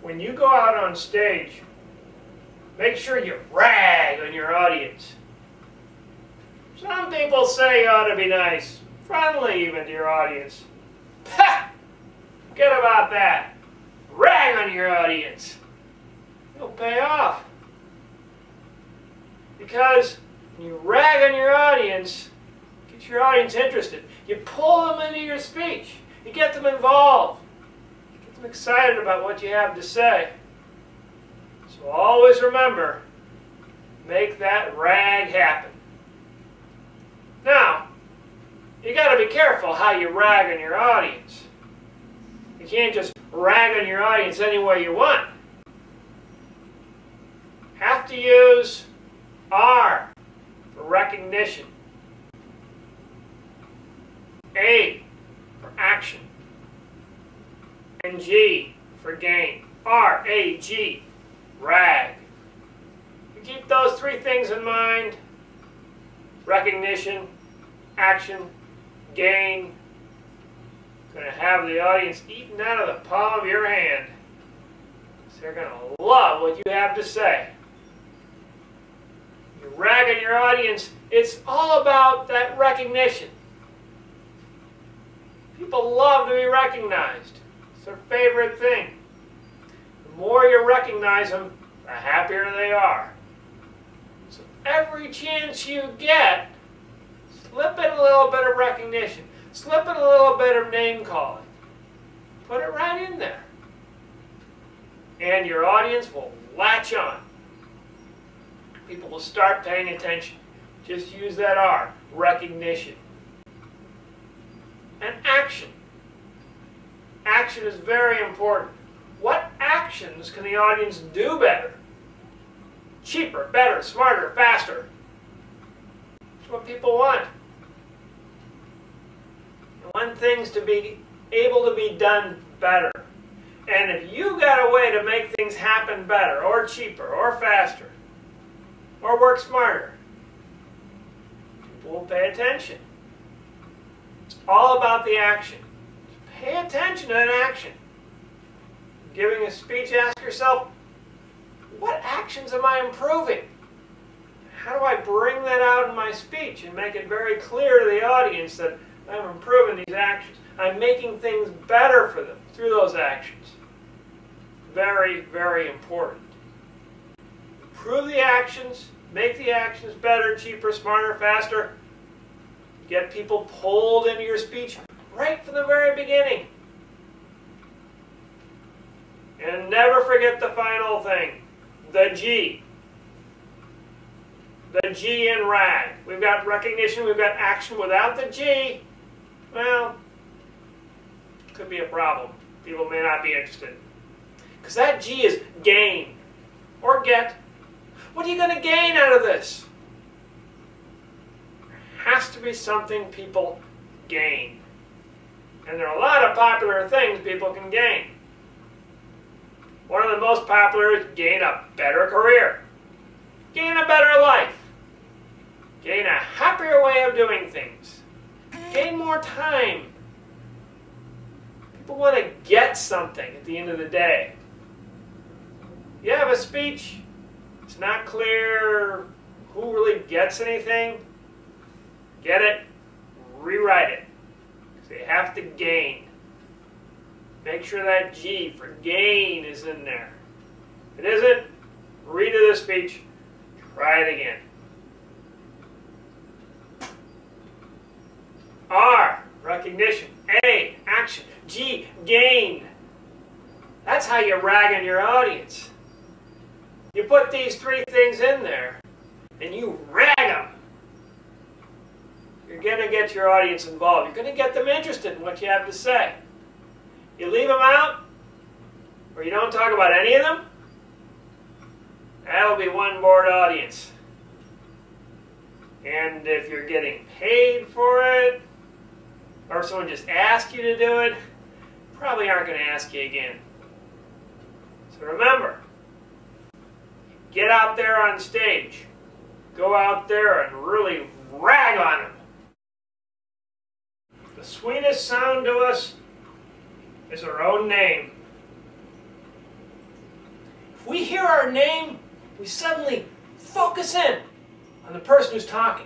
when you go out on stage, make sure you rag on your audience. Some people say you ought to be nice, friendly even to your audience. Ha! Forget about that. Rag on your audience. It'll pay off. Because when you rag on your audience, get your audience interested. You pull them into your speech. You get them involved. Get them excited about what you have to say. So always remember, make that rag happen. Now, you got to be careful how you rag on your audience. You can't just rag on your audience any way you want. Have to use R for recognition, A for action, and G for gain. R-A-G, rag. You keep those three things in mind: recognition, action, gain. Going to have the audience eaten out of the palm of your hand. So they're going to love what you have to say. You rag on your audience, it's all about that recognition. People love to be recognized. It's their favorite thing. The more you recognize them, the happier they are. So every chance you get, slip in a little bit of recognition. Slip in a little bit of name calling. Put it right in there. And your audience will latch on. People will start paying attention. Just use that R, recognition. And action. Action is very important. What actions can the audience do better? Cheaper, better, smarter, faster. That's what people want. They want things to be able to be done better. And if you got a way to make things happen better, or cheaper, or faster, or work smarter, people will pay attention. It's all about the action. Pay attention to an action. Giving a speech, ask yourself, what actions am I improving? How do I bring that out in my speech and make it very clear to the audience that I'm improving these actions? I'm making things better for them through those actions. Very, very important. Improve the actions, make the actions better, cheaper, smarter, faster. Get people pulled into your speech right from the very beginning. And never forget the final thing, the G. The G in RAG. We've got recognition, we've got action. Without the G, well, could be a problem. People may not be interested. Because that G is gain or get. What are you going to gain out of this? There has to be something people gain. And there are a lot of popular things people can gain. One of the most popular is gain a better career, gain a better life, gain a happier way of doing things, gain more time. People want to get something at the end of the day. You have a speech, it's not clear who really gets anything, get it, rewrite it. So you have to gain. Make sure that G for gain is in there. If it isn't, redo the speech, try it again. R, recognition. A, action. G, gain. That's how you rag on your audience. You put these three things in there, and you rag them. You're going to get your audience involved. You're going to get them interested in what you have to say. You leave them out, or you don't talk about any of them, that'll be one bored audience. And if you're getting paid for it, or if someone just asked you to do it, probably aren't going to ask you again. So remember, get out there on stage. Go out there and really rag on them. The sweetest sound to us is our own name. If we hear our name, we suddenly focus in on the person who's talking.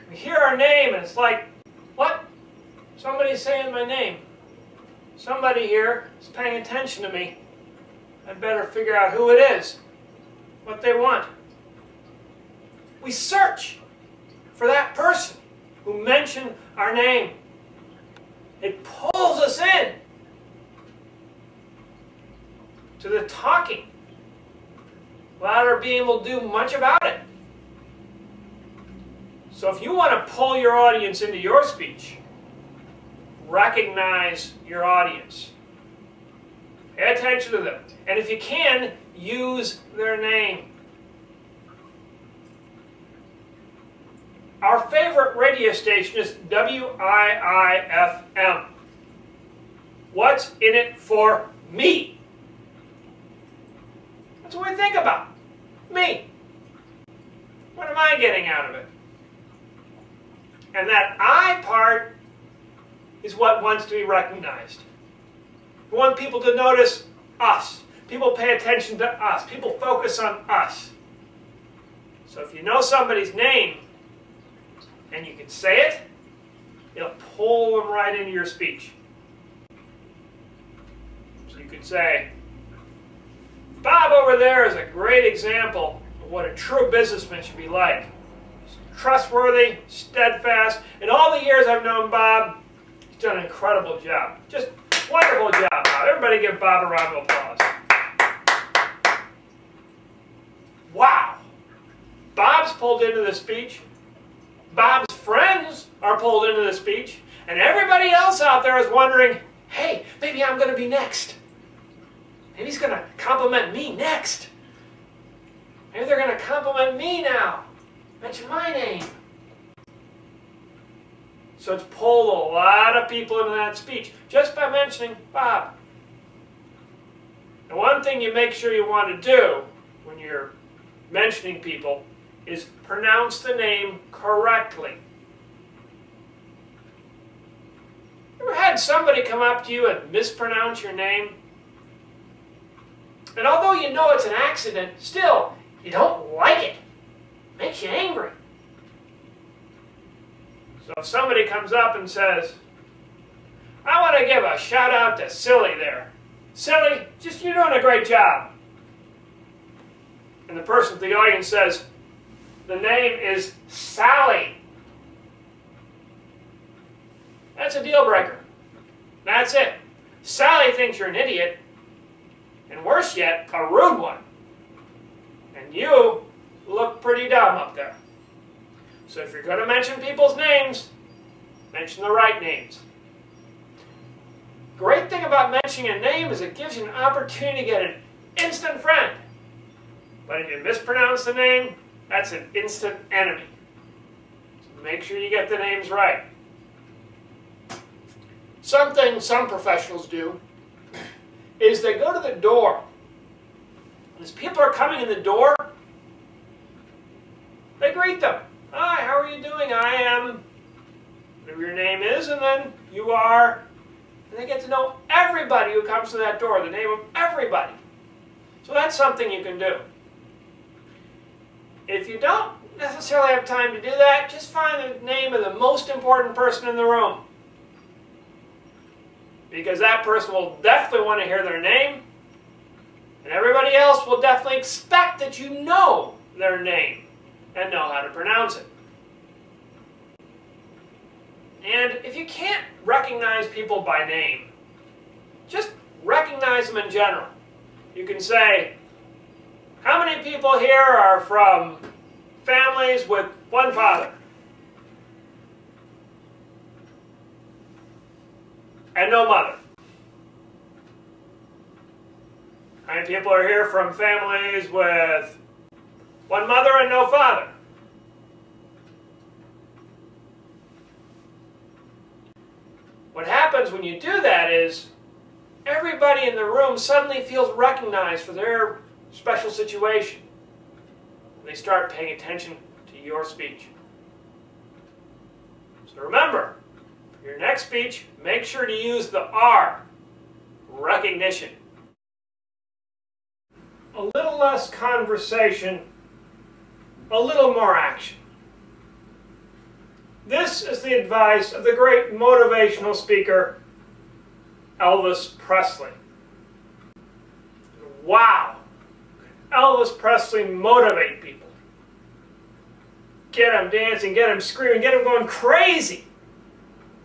We hear our name and it's like, what? Somebody's saying my name. Somebody here is paying attention to me. I'd better figure out who it is, what they want. We search for that person who mentioned our name. It pulls us in to the talking without our being able to do much about it. So if you want to pull your audience into your speech, recognize your audience. Pay attention to them. And if you can, use their name. Our favorite radio station is WIIFM. What's in it for me? That's what we think about. Me. What am I getting out of it? And that I part is what wants to be recognized. We want people to notice us. People pay attention to us. People focus on us. So if you know somebody's name and you can say it, it'll pull them right into your speech. So you could say, Bob over there is a great example of what a true businessman should be like. He's trustworthy, steadfast. In all the years I've known Bob, he's done an incredible job. Just wonderful job, Bob. Everybody give Bob a round of applause. Wow. Bob's pulled into the speech. Bob's friends are pulled into the speech. And everybody else out there is wondering, hey, maybe I'm going to be next. Maybe he's going to compliment me next. Maybe they're going to compliment me now. Mention my name. So it's pulled a lot of people into that speech just by mentioning Bob. Now, one thing you make sure you want to do when you're mentioning people is pronounce the name correctly. Ever had somebody come up to you and mispronounce your name? And although you know it's an accident, still, you don't like it. It makes you angry. So if somebody comes up and says, I want to give a shout out to Silly there. Silly, just you're doing a great job. And the person at the audience says, the name is Sally. That's a deal breaker. That's it. Sally thinks you're an idiot, and worse yet, a rude one. And you look pretty dumb up there. So if you're going to mention people's names, mention the right names. Great thing about mentioning a name is it gives you an opportunity to get an instant friend. But if you mispronounce the name, that's an instant enemy. So make sure you get the names right. Something some professionals do is they go to the door. As people are coming in the door, they greet them. Hi, how are you doing? I am, whatever your name is, and then you are, and they get to know everybody who comes to that door, the name of everybody. So that's something you can do. If you don't necessarily have time to do that, just find the name of the most important person in the room. Because that person will definitely want to hear their name, and everybody else will definitely expect that you know their name and know how to pronounce it. And if you can't recognize people by name, just recognize them in general. You can say, how many people here are from families with one father? And no mother. How many people are here from families with one mother and no father? What happens when you do that is everybody in the room suddenly feels recognized for their special situation. They start paying attention to your speech. So remember, for your next speech, make sure to use the R, recognition. a little less conversation, a little more action. This is the advice of the great motivational speaker, Elvis Presley. Wow! Elvis Presley motivate people. Get them dancing, get them screaming, get them going crazy.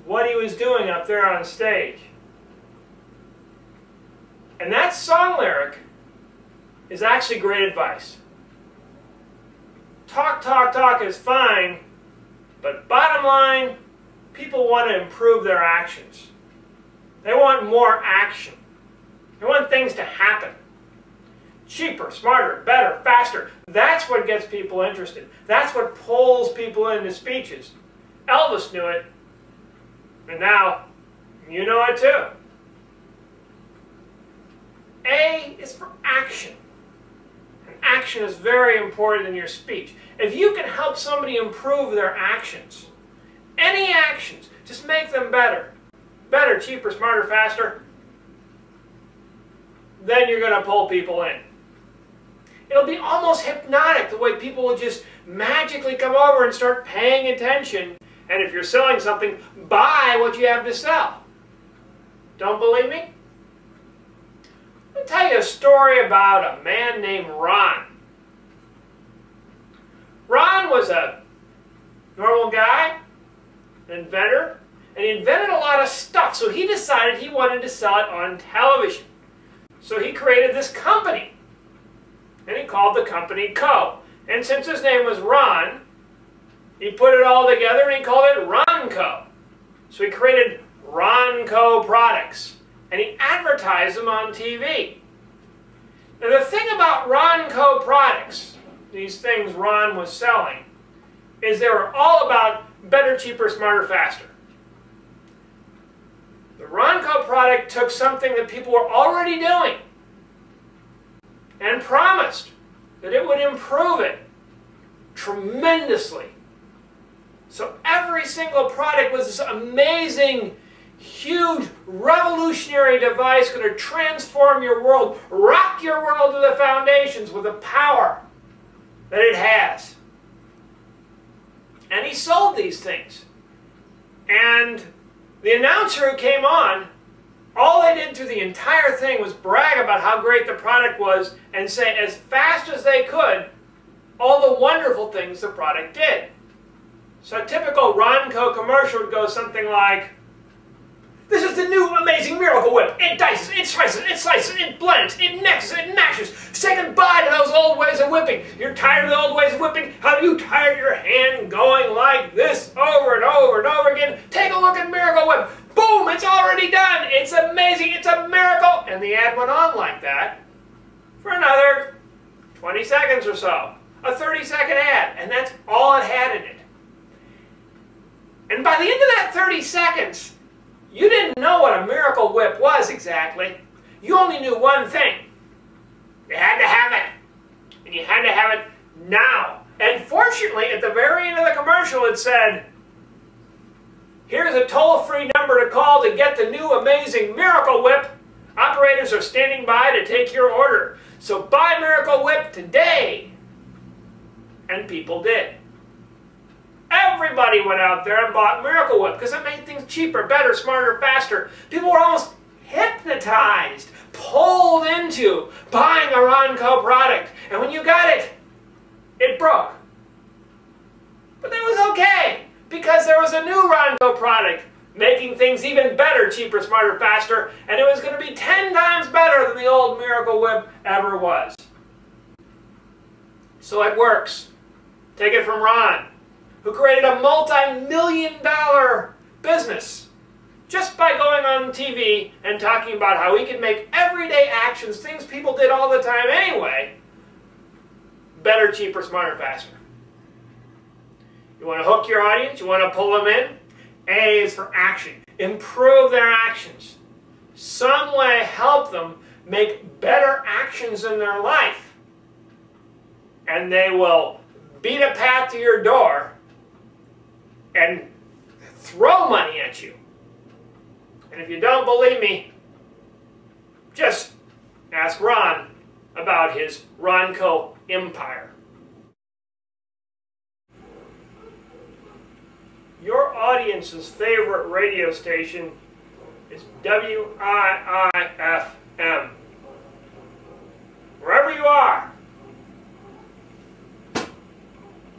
What he was doing up there on stage. And that song lyric is actually great advice. Talk, talk, talk is fine, but bottom line, people want to improve their actions. They want more action. They want things to happen. Cheaper, smarter, better, faster. That's what gets people interested. That's what pulls people into speeches. Elvis knew it, and now you know it too. A is for action. And action is very important in your speech. If you can help somebody improve their actions, any actions, just make them better. Better, cheaper, smarter, faster. Then you're going to pull people in. It'll be almost hypnotic the way people will just magically come over and start paying attention. And if you're selling something, buy what you have to sell. Don't believe me? Let me tell you a story about a man named Ron. Ron was a normal guy, an inventor, and he invented a lot of stuff, so he decided he wanted to sell it on television. So he created this company, and he called the company Co. And since his name was Ron, he put it all together and he called it Ronco. So he created Ronco products, and he advertised them on TV. Now the thing about Ronco products, these things Ron was selling, is they were all about better, cheaper, smarter, faster. The Ronco product took something that people were already doing and promised that it would improve it tremendously. So every single product was this amazing, huge, revolutionary device going to transform your world, rock your world to the foundations with the power that it has. And he sold these things. And the announcer who came on, all they did through the entire thing was brag about how great the product was and say as fast as they could all the wonderful things the product did. So a typical Ronco commercial would go something like, "This is the new amazing Miracle Whip. It dices, it slices, it blends, it mixes, it mashes. Say goodbye to those old ways of whipping. You're tired of the old ways of whipping? Have you tired of your hand going like this over and over and over again? Take a look at Miracle Whip. Boom, it's already done. It's amazing, it's a miracle." And the ad went on like that for another 20 seconds or so. A 30-second ad, and that's all it had in it. And by the end of that 30 seconds, you didn't know what a Miracle Whip was exactly. You only knew one thing. You had to have it. And you had to have it now. And fortunately, at the very end of the commercial, it said, "Here's a toll-free number to call to get the new amazing Miracle Whip. Operators are standing by to take your order. So buy Miracle Whip today." And people did. Everybody went out there and bought Miracle Whip because it made things cheaper, better, smarter, faster. People were almost hypnotized, pulled into buying a Ronco product. And when you got it, it broke. But that was okay because there was a new Ronco product making things even better, cheaper, smarter, faster, and it was going to be 10 times better than the old Miracle Whip ever was. So it works. Take it from Ron, who created a multi-million-dollar business just by going on TV and talking about how he could make everyday actions, things people did all the time anyway, better, cheaper, smarter, faster. You want to hook your audience? You want to pull them in? A is for action. Improve their actions. Some way help them make better actions in their life. And they will beat a path to your door and throw money at you. And if you don't believe me, just ask Ron about about his Ronco empire. Your audience's favorite radio station is WIIFM. Wherever you are,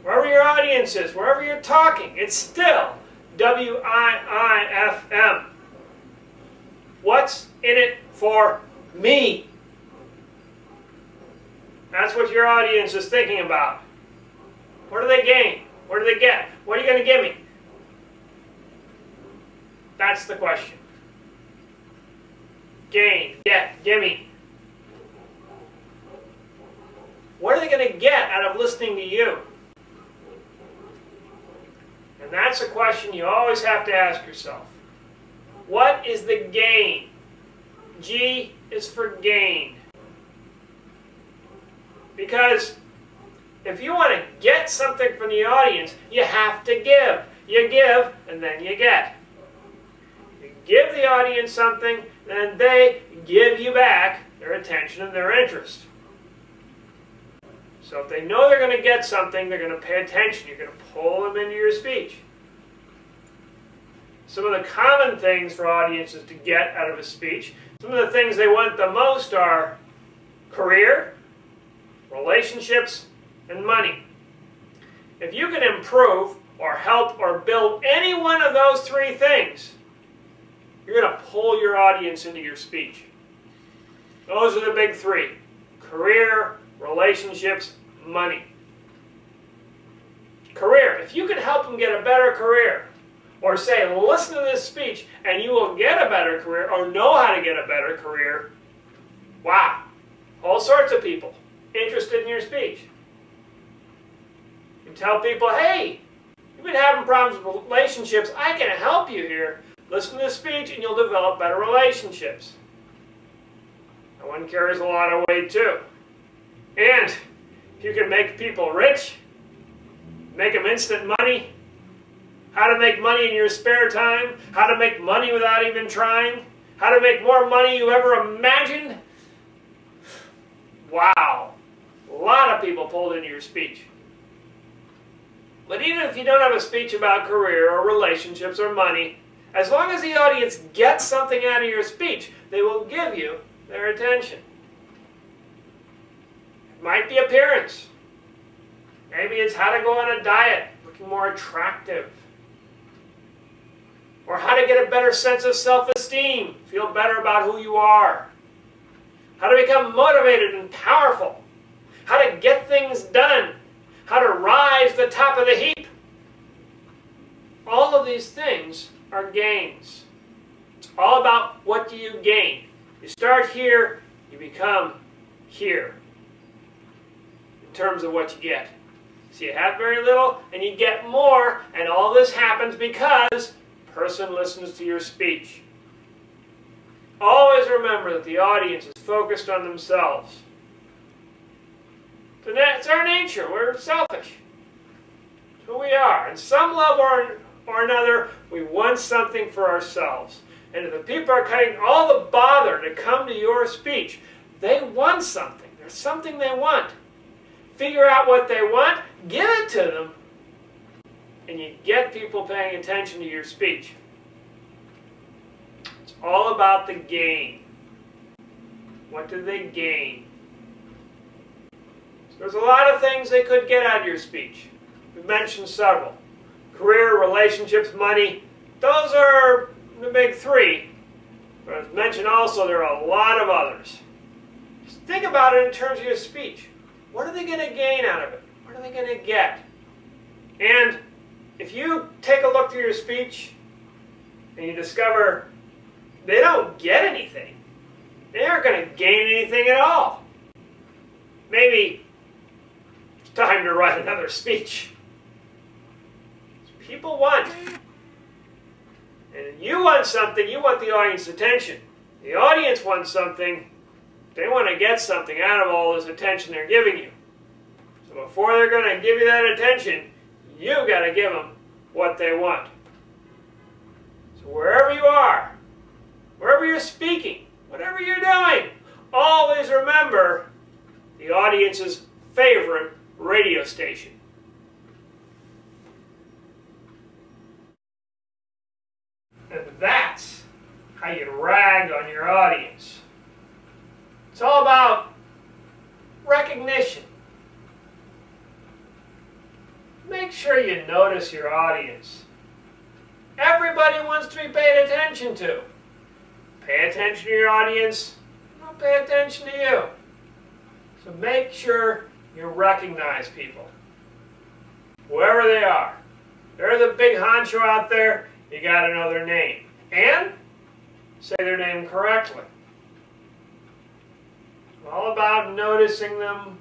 wherever your audience is, wherever you're talking, it's still WIIFM. What's in it for me? That's what your audience is thinking about. What do they gain? What do they get? What are you going to give me? That's the question. Gain, get, gimme. What are they going to get out of listening to you? And that's a question you always have to ask yourself. What is the gain? G is for gain. Because if you want to get something from the audience, you have to give. You give, and then you get. You give the audience something, and they give you back their attention and their interest. So if they know they're going to get something, they're going to pay attention. You're going to pull them into your speech. Some of the common things for audiences to get out of a speech, some of the things they want the most are career, relationships, and money. If you can improve or help or build any one of those three things, you're going to pull your audience into your speech. Those are the big three: career, relationships, money. Career. If you can help them get a better career, or say, listen to this speech and you will get a better career, or know how to get a better career, wow. All sorts of people interested in your speech. You tell people, hey, you've been having problems with relationships, I can help you here. Listen to this speech and you'll develop better relationships. That one carries a lot of weight too. And if you can make people rich, make them instant money, how to make money in your spare time, how to make money without even trying, how to make more money you ever imagined. Wow. A lot of people pulled into your speech. But even if you don't have a speech about career or relationships or money, as long as the audience gets something out of your speech, they will give you their attention. It might be appearance. Maybe it's how to go on a diet, looking more attractive. Or how to get a better sense of self-esteem, feel better about who you are. How to become motivated and powerful. How to get things done. How to rise to the top of the heap. All of these things are gains. It's all about what do you gain. You start here, you become here. In terms of what you get. So you have very little and you get more, and all this happens because person listens to your speech. Always remember that the audience is focused on themselves. It's our nature. We're selfish. It's who we are. In some level or another, we want something for ourselves. And if the people are cutting all the bother to come to your speech, they want something. There's something they want. Figure out what they want, give it to them, and you get people paying attention to your speech. It's all about the gain. What do they gain? So there's a lot of things they could get out of your speech. We've mentioned several. Career, relationships, money. Those are the big three. But as mentioned also, there are a lot of others. Just think about it in terms of your speech. What are they going to gain out of it? What are they going to get? And if you take a look through your speech and you discover they don't get anything, they aren't going to gain anything at all. Maybe it's time to write another speech. People want. And you want something, you want the audience's attention. The audience wants something, they want to get something out of all this attention they're giving you. So before they're going to give you that attention, you've got to give them what they want. So wherever you are, wherever you're speaking, whatever you're doing, always remember the audience's favorite radio station. And that's how you rag on your audience. It's all about recognition. Make sure you notice your audience. Everybody wants to be paid attention to. Pay attention to your audience, they'll pay attention to you. So make sure you recognize people, whoever they are. They're the big honcho out there, you got to know their name. And say their name correctly. All about noticing them,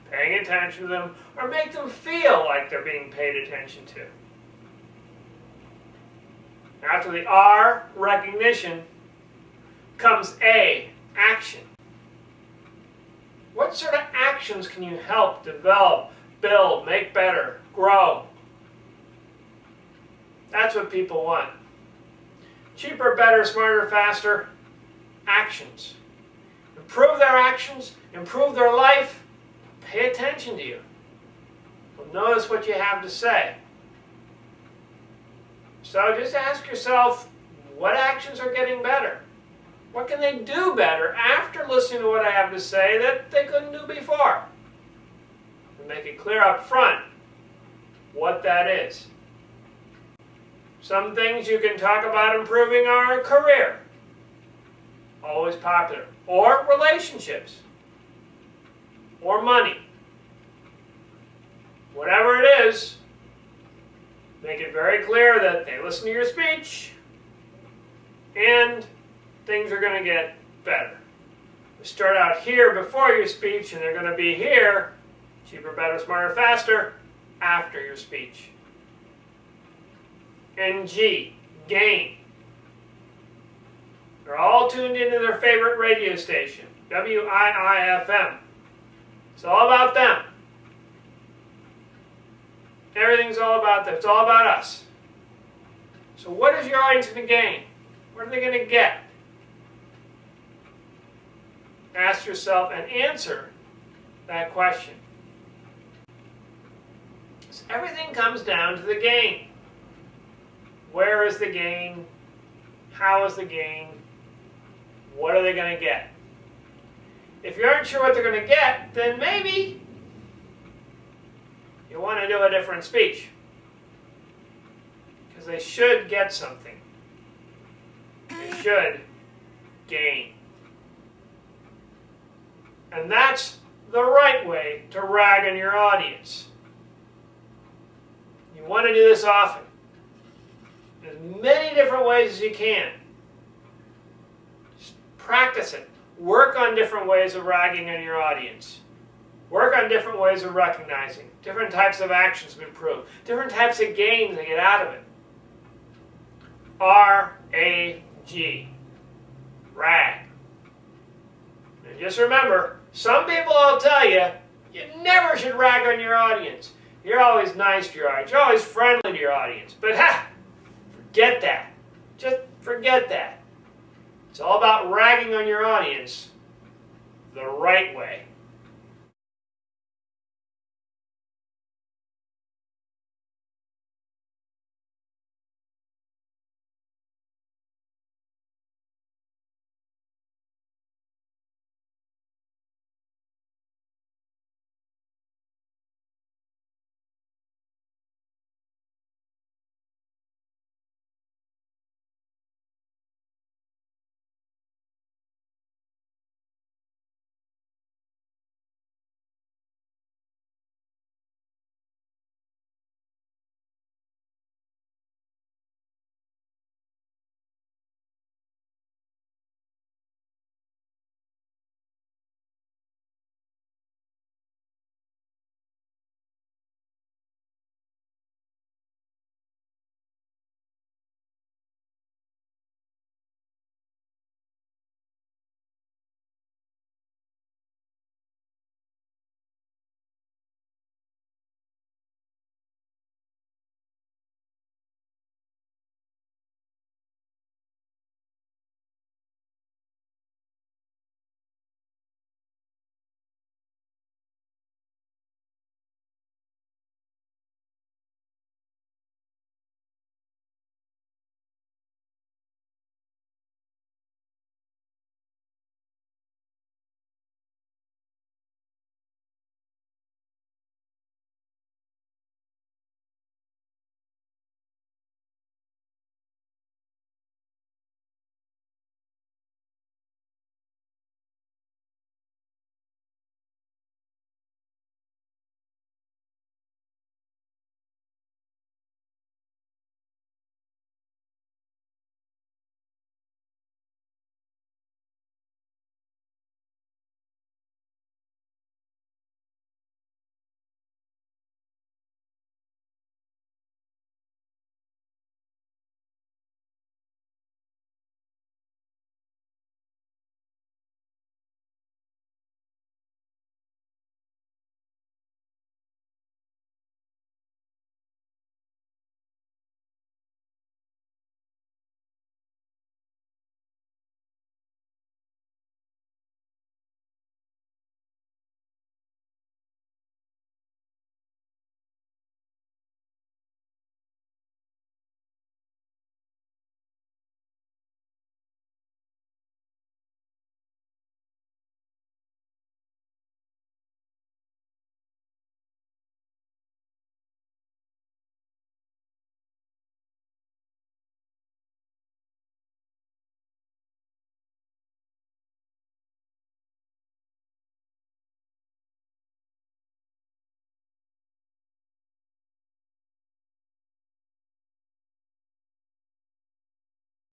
paying attention to them, or make them feel like they're being paid attention to. After the R, recognition, comes A, action. What sort of actions can you help develop, build, make better, grow? That's what people want. Cheaper, better, smarter, faster, actions. Improve their actions, improve their life, pay attention to you. Well, notice what you have to say. So just ask yourself, what actions are getting better? What can they do better after listening to what I have to say that they couldn't do before? And make it clear up front what that is. Some things you can talk about improving are career, always popular, or relationships, or money. Whatever it is, make it very clear that they listen to your speech and things are going to get better. They start out here before your speech and they're going to be here, cheaper, better, smarter, faster, after your speech. And G, gain. They're all tuned into their favorite radio station, WIIFM. It's all about them. Everything's all about them. It's all about us. So what is your audience going to gain? What are they going to get? Ask yourself and answer that question. So everything comes down to the gain. Where is the gain? How is the gain? What are they going to get? If you aren't sure what they're going to get, then maybe you want to do a different speech. Because they should get something. They should gain. And that's the right way to rag on your audience. You want to do this often. As many different ways as you can. Just practice it. Work on different ways of ragging on your audience. Work on different ways of recognizing. Different types of actions to improve. Different types of gains to get out of it. R-A-G. Rag. And just remember, some people will tell you, you never should rag on your audience. You're always nice to your audience. You're always friendly to your audience. But forget that. Just forget that. It's all about ragging on your audience the right way.